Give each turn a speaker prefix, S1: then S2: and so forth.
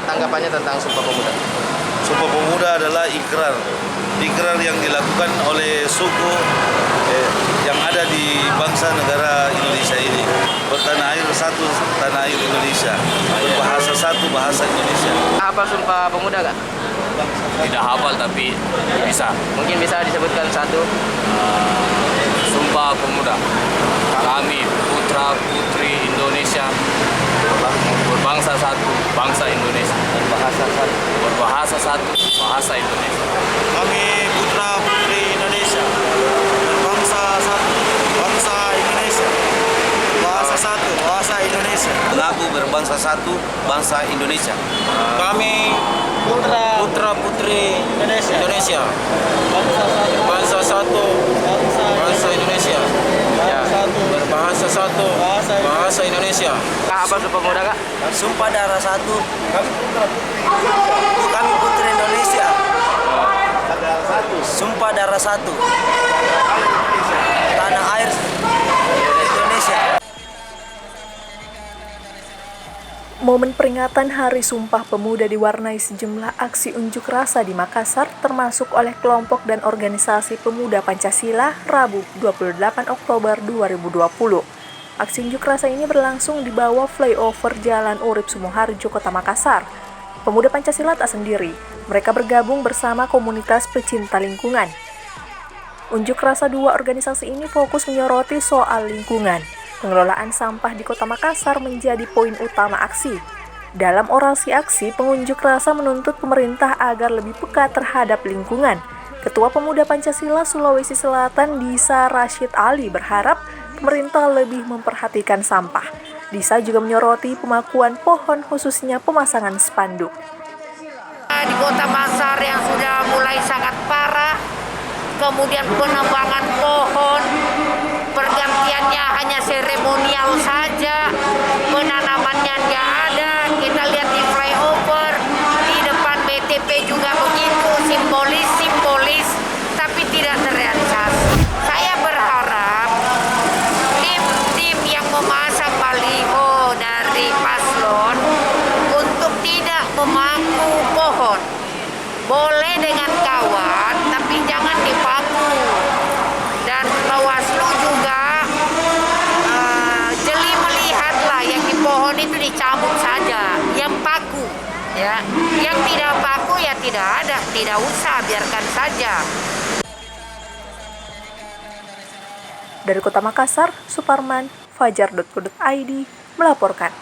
S1: tanggapannya tentang Sumpah Pemuda?
S2: Sumpah Pemuda adalah ikrar yang dilakukan oleh suku yang ada di bangsa negara Indonesia ini. Bertanah air satu, tanah air Indonesia. Berbahasa satu, bahasa Indonesia.
S1: Apa Sumpah Pemuda, Kak?
S3: Tidak hafal tapi bisa.
S1: Mungkin bisa disebutkan satu.
S3: Sumpah Pemuda. Kami putra putri Indonesia berbangsa satu, bangsa Indonesia. Berbahasa satu, bahasa Indonesia.
S4: Kami putra putri Indonesia berbangsa satu, bangsa Indonesia. Bahasa satu, bahasa Indonesia.
S2: Mengaku berbangsa satu, bangsa Indonesia.
S4: Kami putra putri Indonesia. Bangsa satu, bangsa Indonesia.
S1: Ya.
S4: Berbahasa satu, bahasa Indonesia.
S1: Kak, apa Sumpah Pemuda, Kak?
S4: Sumpah darah satu. Kami putri Indonesia. Sumpah darah satu. Tanah air Indonesia.
S5: Momen peringatan Hari Sumpah Pemuda diwarnai sejumlah aksi unjuk rasa di Makassar, termasuk oleh kelompok dan organisasi pemuda Pancasila, Rabu 28 Oktober 2020. Aksi unjuk rasa ini berlangsung di bawah flyover Jalan Urip Sumoharjo, Kota Makassar. Pemuda Pancasila tak sendiri, mereka bergabung bersama komunitas pecinta lingkungan. Unjuk rasa dua organisasi ini fokus menyoroti soal lingkungan. Pengelolaan sampah di Kota Makassar menjadi poin utama aksi. Dalam orasi aksi, pengunjuk rasa menuntut pemerintah agar lebih peka terhadap lingkungan. Ketua Pemuda Pancasila Sulawesi Selatan, Disa Rashid Ali, berharap pemerintah lebih memperhatikan sampah. Disa juga menyoroti pemakuan pohon, khususnya pemasangan spanduk.
S6: Di Kota Makassar yang sudah mulai sangat parah, kemudian penebangan pohon, pergantiannya hanya seremonial saja, penanamannya nggak ada. Kita lihat di flyover, di depan BTP juga begitu, simbolis, tapi tidak terrealisasi. Saya berharap tim yang memasang baliho dari paslon untuk tidak memaku pohon. Boleh dengan kawan, tapi jangan dipaku. Dan Bawaslu juga jeli melihatlah yang di pohon itu dicabut saja, yang paku, ya, yang tidak paku ya tidak ada, tidak usah, biarkan saja.
S5: Dari Kota Makassar, Suparman, Fajar.co.id melaporkan.